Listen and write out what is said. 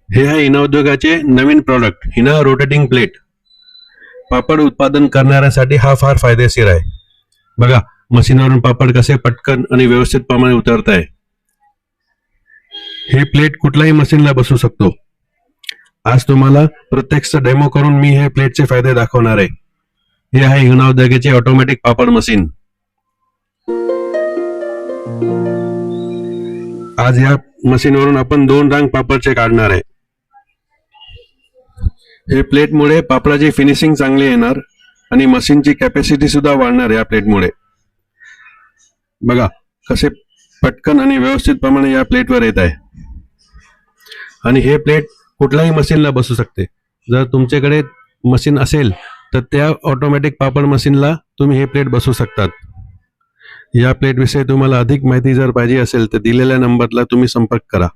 हे आहे हिना उद्योगाचे नवीन प्रॉडक्ट हिना रोटेटिंग प्लेट. पापड उत्पादन करणाऱ्यांसाठी हा फार फायदेशीर आहे. बघा मशीनवरून पापड कसे पटकन आणि व्यवस्थित प्रमाणे उतरत आहे. हे प्लेट कुठल्याही मशीनला बसू शकतो. आज तुम्हाला प्रत्यक्ष डेमो करून मी हे प्लेटचे फायदे दाखवणार आहे. हे आहे हिना उद्योगाचे ऑटोमॅटिक पापड मशीन. आज या मशीनवरून आपण 2 रांग पापडचे काढणार आहे. हे प्लेटमुळे पापडाची फिनिशिंग चांगली येणार आणि मशीनची कॅपॅसिटी सुद्धा वाढणार या प्लेटमुळे. बघा कसे पटकन आणि व्यवस्थित प्रमाणे या प्लेटवर येत आहे. आणि हे प्लेट कुठल्याही मशीनला बसू शकते. जर तुमच्याकडे मशीन असेल तर त्या ऑटोमॅटिक पापड मशीनला तुम्ही हे प्लेट बसवू शकतात. या प्लेट विषयी तुम्हाला अधिक माहिती जर पाहिजे असेल तर दिलेल्या नंबरला तुम्ही संपर्क करा.